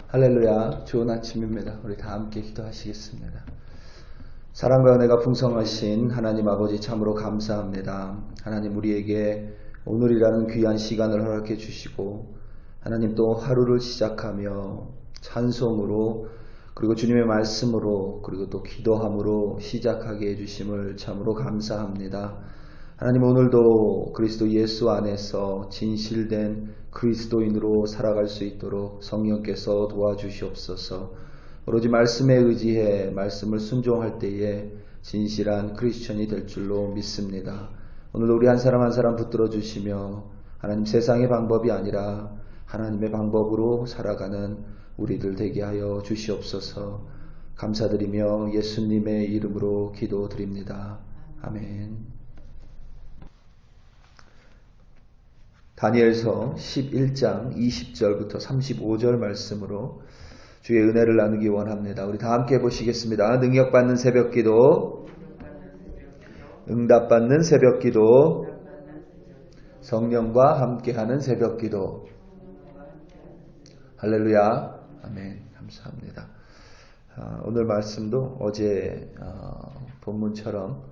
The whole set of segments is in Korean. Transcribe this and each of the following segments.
할렐루야, 좋은 아침입니다. 우리 다 함께 기도하시겠습니다. 사랑과 은혜가 풍성하신 하나님 아버지 참으로 감사합니다. 하나님 우리에게 오늘이라는 귀한 시간을 허락해 주시고 하나님 또 하루를 시작하며 찬송으로 그리고 주님의 말씀으로 그리고 또 기도함으로 시작하게 해주심을 참으로 감사합니다. 하나님 오늘도 그리스도 예수 안에서 진실된 그리스도인으로 살아갈 수 있도록 성령께서 도와주시옵소서. 오로지 말씀에 의지해 말씀을 순종할 때에 진실한 크리스천이 될 줄로 믿습니다. 오늘도 우리 한 사람 한 사람 붙들어 주시며 하나님 세상의 방법이 아니라 하나님의 방법으로 살아가는 우리들 되게 하여 주시옵소서. 감사드리며 예수님의 이름으로 기도드립니다. 아멘. 다니엘서 11장 20절부터 35절 말씀으로 주의 은혜를 나누기 원합니다. 우리 다 함께 보시겠습니다. 능력받는 새벽기도, 응답받는 새벽기도, 성령과 함께하는 새벽기도. 할렐루야. 아멘. 감사합니다. 오늘 말씀도 어제 본문처럼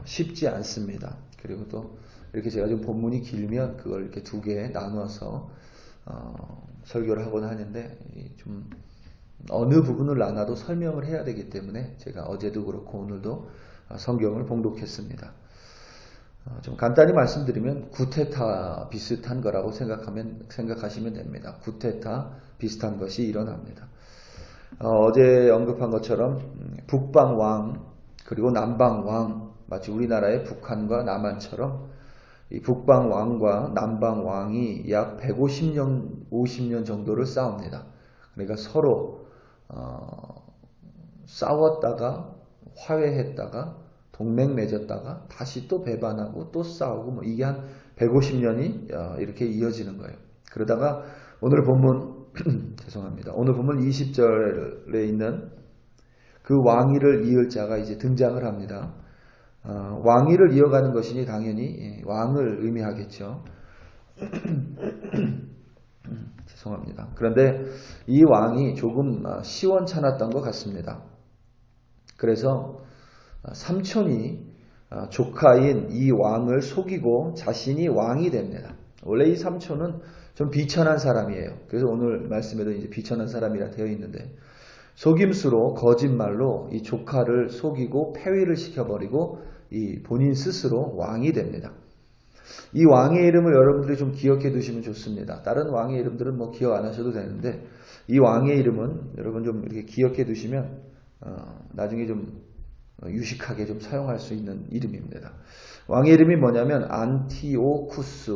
쉽지 않습니다. 그리고 또 이렇게 제가 좀 본문이 길면 그걸 이렇게 두 개에 나누어서 설교를 하곤 하는데 좀 어느 부분을 나눠도 설명을 해야 되기 때문에 제가 어제도 그렇고 오늘도 성경을 봉독했습니다. 좀 간단히 말씀드리면 구테타 비슷한 거라고 생각하시면 됩니다. 구테타 비슷한 것이 일어납니다. 어제 언급한 것처럼 북방 왕 그리고 남방 왕 마치 우리나라의 북한과 남한처럼 이 북방 왕과 남방 왕이 약 50년 정도를 싸웁니다. 그러니까 서로 싸웠다가 화해했다가 동맹 맺었다가 다시 또 배반하고 또 싸우고 이게 한 150년이 이렇게 이어지는 거예요. 그러다가 오늘 본문 죄송합니다. 오늘 본문 20절에 있는 그 왕위를 이을 자가 이제 등장을 합니다. 왕위를 이어가는 것이니 당연히 왕을 의미하겠죠. 죄송합니다. 그런데 이 왕이 조금 시원찮았던 것 같습니다. 그래서 삼촌이 조카인 이 왕을 속이고 자신이 왕이 됩니다. 원래 이 삼촌은 좀 비천한 사람이에요. 그래서 오늘 말씀에도 이제 비천한 사람이라 되어 있는데 속임수로 거짓말로 이 조카를 속이고 폐위를 시켜버리고 이 본인 스스로 왕이 됩니다. 이 왕의 이름을 여러분들이 좀 기억해 두시면 좋습니다. 다른 왕의 이름들은 뭐 기억 안 하셔도 되는데 이 왕의 이름은 여러분 좀 이렇게 기억해 두시면 나중에 좀 유식하게 좀 사용할 수 있는 이름입니다. 왕의 이름이 뭐냐면 안티오쿠스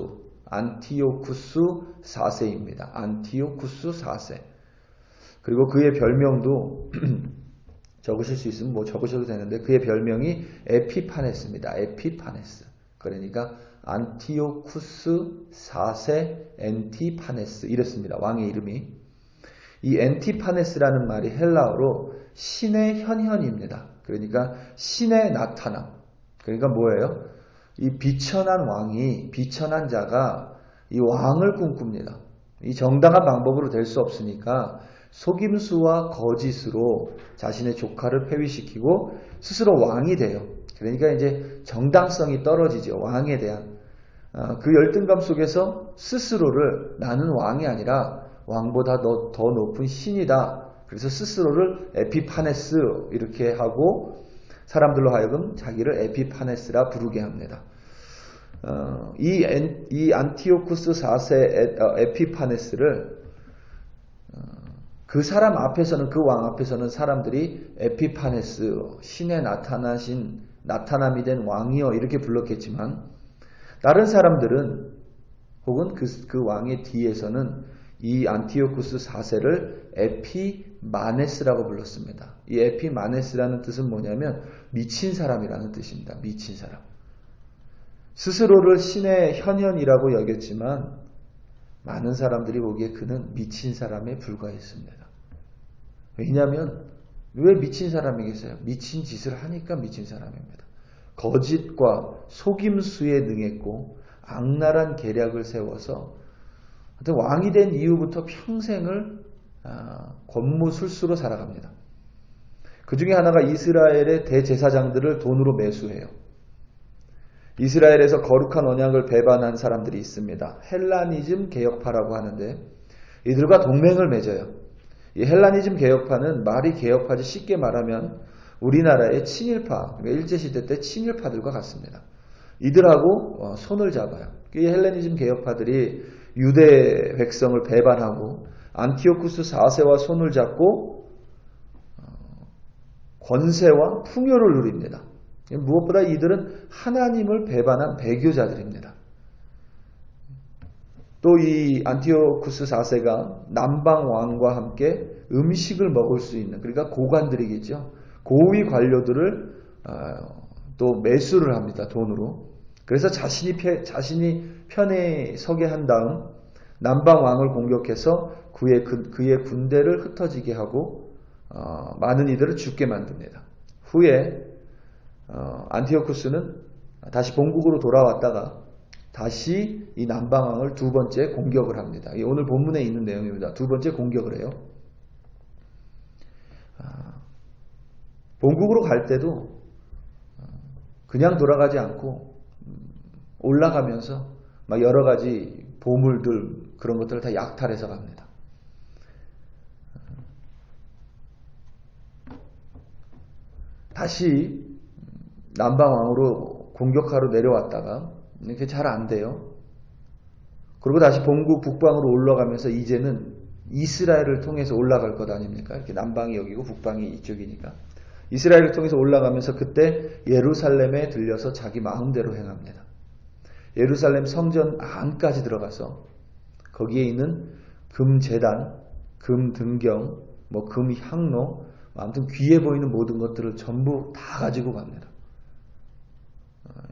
4세입니다. 안티오쿠스 4세. 그리고 그의 별명도 적으실 수 있으면 뭐 적으셔도 되는데 그의 별명이 에피파네스입니다. 에피파네스. 그러니까 안티오쿠스 4세 엔티파네스 이랬습니다. 왕의 이름이. 이 엔티파네스라는 말이 헬라어로 신의 현현입니다. 그러니까 신의 나타남. 그러니까 뭐예요? 이 비천한 왕이 비천한 자가 이 왕을 꿈꿉니다. 이 정당한 방법으로 될 수 없으니까 속임수와 거짓으로 자신의 조카를 폐위시키고 스스로 왕이 돼요. 그러니까 이제 정당성이 떨어지죠. 왕에 대한. 그 열등감 속에서 스스로를 나는 왕이 아니라 왕보다 더 높은 신이다. 그래서 스스로를 에피파네스 이렇게 하고 사람들로 하여금 자기를 에피파네스라 부르게 합니다. 이 안티오쿠스 4세 에피파네스를 그 사람 앞에서는 그 왕 앞에서는 사람들이 에피파네스 신의 나타남이 된 왕이여 이렇게 불렀겠지만 다른 사람들은 혹은 그 왕의 뒤에서는 이 안티오쿠스 4세를 에피마네스라고 불렀습니다. 이 에피마네스라는 뜻은 뭐냐면 미친 사람이라는 뜻입니다. 미친 사람. 스스로를 신의 현현이라고 여겼지만 많은 사람들이 보기에 그는 미친 사람에 불과했습니다. 왜냐하면 왜 미친 사람이겠어요? 미친 짓을 하니까 미친 사람입니다. 거짓과 속임수에 능했고 악랄한 계략을 세워서 왕이 된 이후부터 평생을 권무술수로 살아갑니다. 그 중에 하나가 이스라엘의 대제사장들을 돈으로 매수해요. 이스라엘에서 거룩한 언약을 배반한 사람들이 있습니다. 헬라니즘 개혁파라고 하는데 이들과 동맹을 맺어요. 이 헬라니즘 개혁파는 말이 개혁파지 쉽게 말하면 우리나라의 친일파, 그러니까 일제시대 때 친일파들과 같습니다. 이들하고 손을 잡아요. 이 헬레니즘 개혁파들이 유대 백성을 배반하고 안티오쿠스 4세와 손을 잡고 권세와 풍요를 누립니다. 무엇보다 이들은 하나님을 배반한 배교자들입니다. 또 이 안티오쿠스 4세가 남방 왕과 함께 음식을 먹을 수 있는, 그러니까 고관들이겠죠. 고위 관료들을 또 매수를 합니다. 돈으로. 그래서 자신이 편에 서게 한 다음 남방 왕을 공격해서 그의 군대를 흩어지게 하고 많은 이들을 죽게 만듭니다. 후에 안티오쿠스는 다시 본국으로 돌아왔다가 다시 이 남방 왕을 두 번째 공격을 합니다. 오늘 본문에 있는 내용입니다. 두 번째 공격을 해요. 본국으로 갈 때도 그냥 돌아가지 않고 올라가면서 막 여러 가지 보물들 그런 것들을 다 약탈해서 갑니다. 다시 남방왕으로 공격하러 내려왔다가 이렇게 잘 안 돼요. 그리고 다시 본국 북방으로 올라가면서 이제는 이스라엘을 통해서 올라갈 것 아닙니까? 이렇게 남방이 여기고 북방이 이쪽이니까. 이스라엘을 통해서 올라가면서 그때 예루살렘에 들려서 자기 마음대로 행합니다. 예루살렘 성전 안까지 들어가서 거기에 있는 금제단, 금등경, 금향로, 아무튼 귀해 보이는 모든 것들을 전부 다 가지고 갑니다.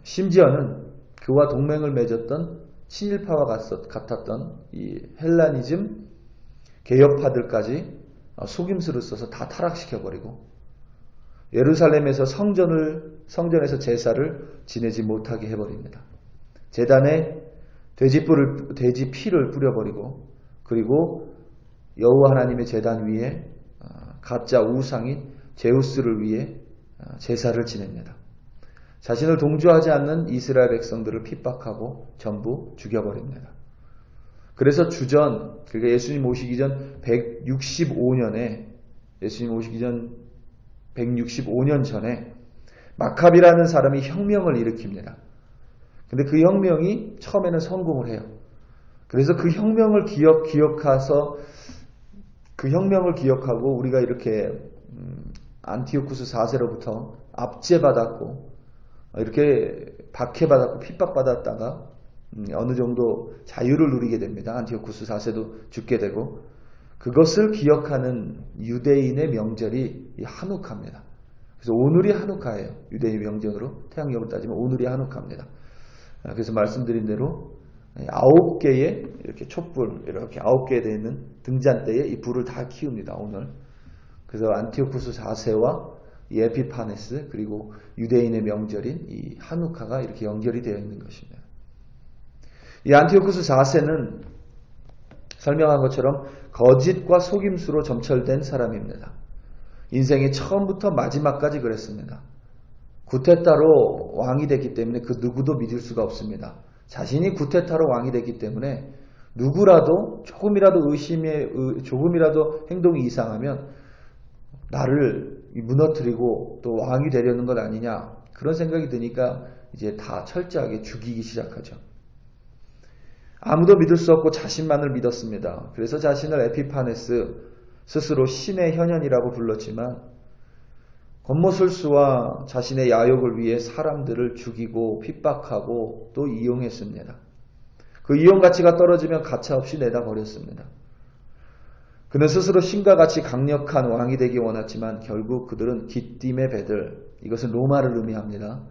심지어는 그와 동맹을 맺었던 친일파와 같았던 이 헬라니즘 개혁파들까지 속임수를 써서 다 타락시켜버리고 예루살렘에서 성전에서 제사를 지내지 못하게 해버립니다. 제단에 돼지 피를 뿌려버리고 그리고 여호와 하나님의 제단 위에 가짜 우상인 제우스를 위해 제사를 지냅니다. 자신을 동조하지 않는 이스라엘 백성들을 픽박하고 전부 죽여버립니다. 그래서 그러니까 예수님 오시기 전 165년 전에 마카비라는 사람이 혁명을 일으킵니다. 근데 그 혁명이 처음에는 성공을 해요. 그래서 그 혁명을 기억하고 우리가 이렇게 안티오쿠스 4세로부터 압제받았고 이렇게 박해받았고 핍박받았다가 어느 정도 자유를 누리게 됩니다. 안티오쿠스 4세도 죽게 되고 그것을 기억하는 유대인의 명절이 이 하누카입니다. 그래서 오늘이 하누카예요. 유대인 명절으로 태양력을 따지면 오늘이 하누카입니다. 그래서 말씀드린 대로 9개의 이렇게 촛불 이렇게 9개에 되어 있는 등잔대에 이 불을 다 키웁니다. 오늘. 그래서 안티오쿠스 4세와 이 에피파네스 그리고 유대인의 명절인 이 하누카가 이렇게 연결이 되어 있는 것입니다. 이 안티오쿠스 4세는 설명한 것처럼 거짓과 속임수로 점철된 사람입니다. 인생의 처음부터 마지막까지 그랬습니다. 구테타로 왕이 됐기 때문에 그 누구도 믿을 수가 없습니다. 자신이 구테타로 왕이 됐기 때문에 누구라도 조금이라도 행동이 이상하면 나를 무너뜨리고 또 왕이 되려는 것 아니냐 그런 생각이 드니까 이제 다 철저하게 죽이기 시작하죠. 아무도 믿을 수 없고 자신만을 믿었습니다. 그래서 자신을 에피파네스 스스로 신의 현현이라고 불렀지만 권모술수와 자신의 야욕을 위해 사람들을 죽이고 핍박하고 또 이용했습니다. 그 이용 가치가 떨어지면 가차없이 내다 버렸습니다. 그는 스스로 신과 같이 강력한 왕이 되기 원했지만 결국 그들은 기띔의 배들, 이것은 로마를 의미합니다.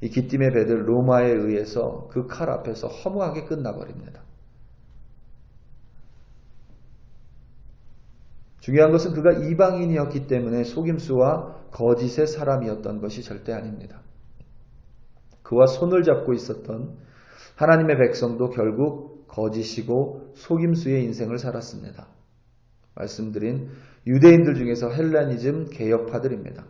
이 기띔의 배들 로마에 의해서 그 칼 앞에서 허무하게 끝나버립니다. 중요한 것은 그가 이방인이었기 때문에 속임수와 거짓의 사람이었던 것이 절대 아닙니다. 그와 손을 잡고 있었던 하나님의 백성도 결국 거짓이고 속임수의 인생을 살았습니다. 말씀드린 유대인들 중에서 헬레니즘 개혁파들입니다.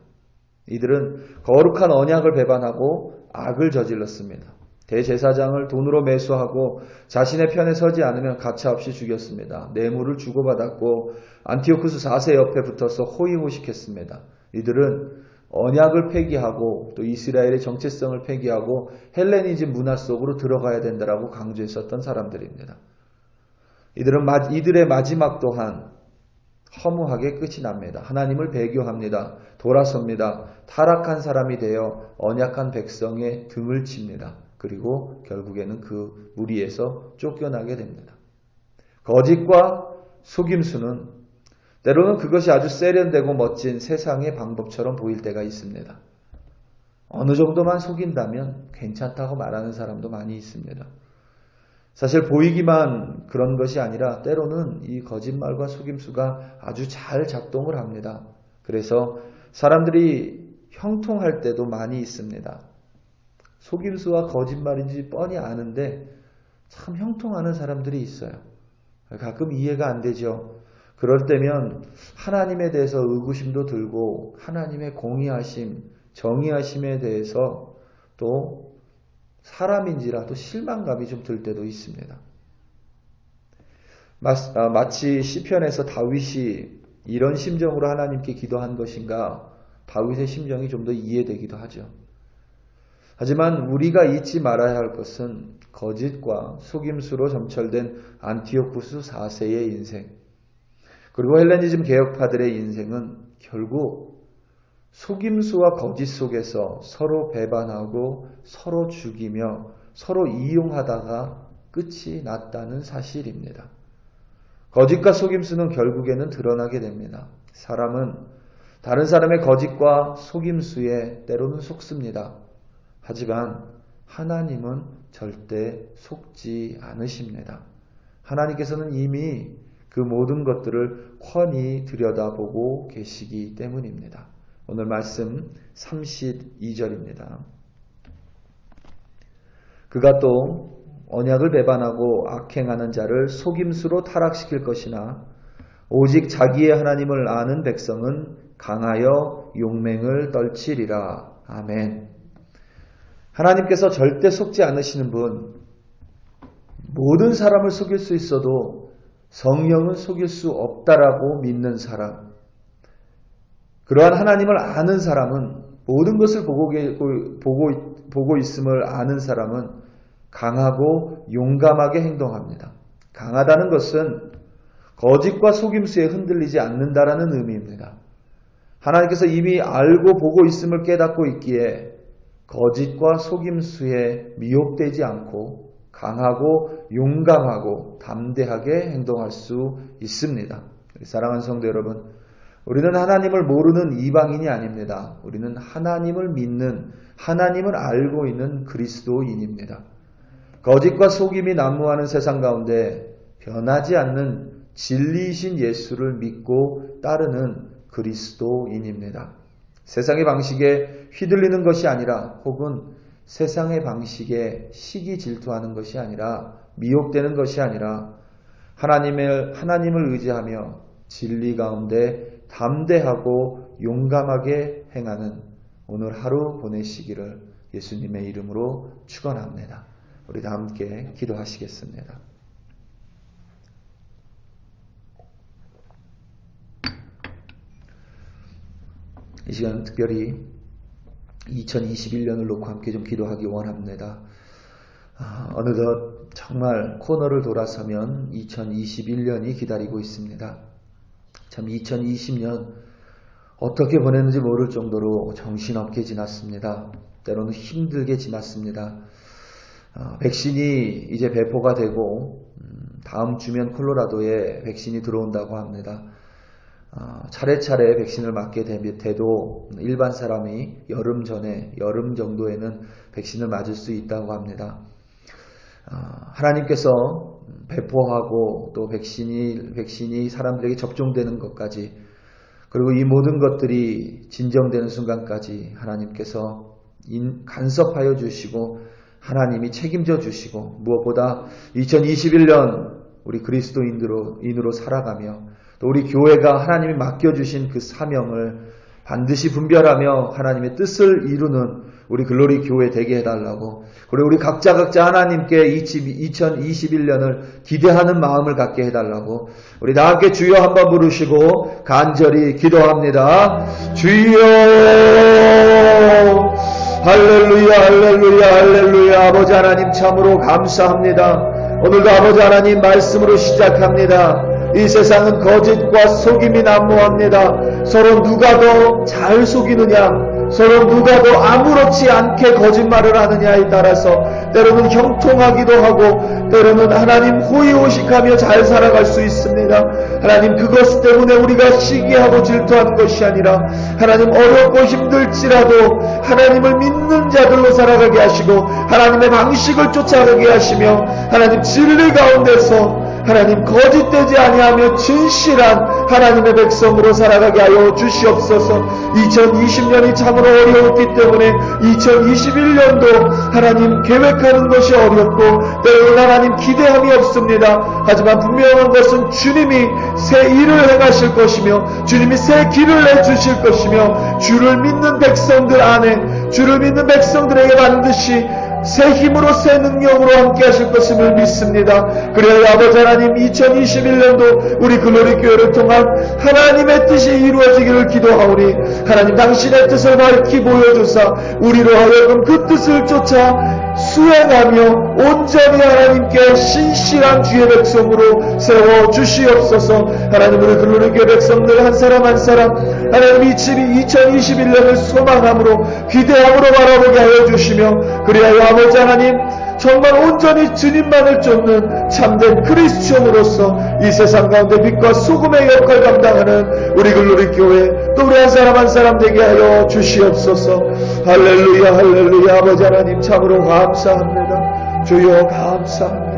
이들은 거룩한 언약을 배반하고 악을 저질렀습니다. 대제사장을 돈으로 매수하고 자신의 편에 서지 않으면 가차없이 죽였습니다. 뇌물을 주고받았고 안티오쿠스 4세 옆에 붙어서 호의호식했습니다. 이들은 언약을 폐기하고 또 이스라엘의 정체성을 폐기하고 헬레니즘 문화 속으로 들어가야 된다라고 강조했었던 사람들입니다. 이들의 마지막 또한 허무하게 끝이 납니다. 하나님을 배교합니다. 돌아섭니다. 타락한 사람이 되어 언약한 백성의 등을 칩니다. 그리고 결국에는 그 무리에서 쫓겨나게 됩니다. 거짓과 속임수는 때로는 그것이 아주 세련되고 멋진 세상의 방법처럼 보일 때가 있습니다. 어느 정도만 속인다면 괜찮다고 말하는 사람도 많이 있습니다. 사실 보이기만 그런 것이 아니라 때로는 이 거짓말과 속임수가 아주 잘 작동을 합니다. 그래서 사람들이 형통할 때도 많이 있습니다. 속임수와 거짓말인지 뻔히 아는데 참 형통하는 사람들이 있어요. 가끔 이해가 안 되죠. 그럴 때면 하나님에 대해서 의구심도 들고 하나님의 공의하심, 정의하심에 대해서 또 사람인지라도 실망감이 좀 들 때도 있습니다. 마치 시편에서 다윗이 이런 심정으로 하나님께 기도한 것인가, 다윗의 심정이 좀 더 이해되기도 하죠. 하지만 우리가 잊지 말아야 할 것은 거짓과 속임수로 점철된 안티오쿠스 4세의 인생, 그리고 헬레니즘 개혁파들의 인생은 결국 속임수와 거짓 속에서 서로 배반하고 서로 죽이며 서로 이용하다가 끝이 났다는 사실입니다. 거짓과 속임수는 결국에는 드러나게 됩니다. 사람은 다른 사람의 거짓과 속임수에 때로는 속습니다. 하지만 하나님은 절대 속지 않으십니다. 하나님께서는 이미 그 모든 것들을 훤히 들여다보고 계시기 때문입니다. 오늘 말씀 32절입니다. 그가 또 언약을 배반하고 악행하는 자를 속임수로 타락시킬 것이나 오직 자기의 하나님을 아는 백성은 강하여 용맹을 떨치리라. 아멘. 하나님께서 절대 속지 않으시는 분, 모든 사람을 속일 수 있어도 성령은 속일 수 없다라고 믿는 사람, 그러한 하나님을 아는 사람은, 모든 것을 보고 있음을 아는 사람은 강하고 용감하게 행동합니다. 강하다는 것은 거짓과 속임수에 흔들리지 않는다라는 의미입니다. 하나님께서 이미 알고 보고 있음을 깨닫고 있기에 거짓과 속임수에 미혹되지 않고 강하고 용감하고 담대하게 행동할 수 있습니다. 사랑하는 성도 여러분, 우리는 하나님을 모르는 이방인이 아닙니다. 우리는 하나님을 믿는, 하나님을 알고 있는 그리스도인입니다. 거짓과 속임이 난무하는 세상 가운데 변하지 않는 진리이신 예수를 믿고 따르는 그리스도인입니다. 세상의 방식에 휘둘리는 것이 아니라, 혹은 세상의 방식에 시기 질투하는 것이 아니라, 미혹되는 것이 아니라 하나님을 의지하며 진리 가운데 담대하고 용감하게 행하는 오늘 하루 보내시기를 예수님의 이름으로 축원합니다. 우리 다 함께 기도하시겠습니다. 이 시간 특별히 2021년을 놓고 함께 좀 기도하기 원합니다. 어느덧 정말 코너를 돌아서면 2021년이 기다리고 있습니다. 참 2020년 어떻게 보냈는지 모를 정도로 정신없게 지났습니다. 때로는 힘들게 지났습니다. 백신이 이제 배포가 되고 다음 주면 콜로라도에 백신이 들어온다고 합니다. 차례차례 백신을 맞게 돼도 일반 사람이 여름 정도에는 백신을 맞을 수 있다고 합니다. 하나님께서 배포하고 또 백신이 사람들에게 접종되는 것까지, 그리고 이 모든 것들이 진정되는 순간까지 하나님께서 간섭하여 주시고 하나님이 책임져 주시고, 무엇보다 2021년 우리 그리스도인으로 살아가며 또 우리 교회가 하나님이 맡겨주신 그 사명을 반드시 분별하며 하나님의 뜻을 이루는 우리 글로리 교회 되게 해달라고, 그리고 우리 각자 하나님께 2021년을 기대하는 마음을 갖게 해달라고 우리 다 함께 주여 한번 부르시고 간절히 기도합니다. 주여, 할렐루야 할렐루야 할렐루야. 아버지 하나님 참으로 감사합니다. 오늘도 아버지 하나님 말씀으로 시작합니다. 이 세상은 거짓과 속임이 난무합니다. 서로 누가 더 잘 속이느냐, 서로 누가 더 아무렇지 않게 거짓말을 하느냐에 따라서 때로는 형통하기도 하고 때로는 하나님 호의호식하며 잘 살아갈 수 있습니다. 하나님, 그것 때문에 우리가 시기하고 질투하는 것이 아니라 하나님, 어렵고 힘들지라도 하나님을 믿는 자들로 살아가게 하시고 하나님의 방식을 쫓아가게 하시며 하나님 진리 가운데서 하나님 거짓되지 아니하며 진실한 하나님의 백성으로 살아가게 하여 주시옵소서. 2020년이 참으로 어려웠기 때문에 2021년도 하나님 계획하는 것이 어렵고 때로는 하나님 기대함이 없습니다. 하지만 분명한 것은 주님이 새 일을 행하실 것이며 주님이 새 길을 내주실 것이며 주를 믿는 백성들 안에, 주를 믿는 백성들에게 반드시 새 힘으로 새 능력으로 함께 하실 것임을 믿습니다. 그래야 아버지 하나님, 2021년도 우리 글로리 교회를 통한 하나님의 뜻이 이루어지기를 기도하오니 하나님, 당신의 뜻을 밝히 보여주사 우리로 하여금 그 뜻을 쫓아 수행하며 온전히 하나님께 신실한 주의 백성으로 세워 주시옵소서. 하나님, 우리 글로리 교회 백성들 한 사람 한 사람 하나님 이 2021년을 소망함으로 기대함으로 바라보게 하여 주시며, 그래야 아버지 하나님, 정말 온전히 주님만을 쫓는 참된 크리스천으로서 이 세상 가운데 빛과 소금의 역할 감당하는 우리 글로리 교회, 또 우리 한 사람 한 사람 되게 하여 주시옵소서. 할렐루야 할렐루야. 아버지 하나님 참으로 감사합니다. 주여 감사합니다.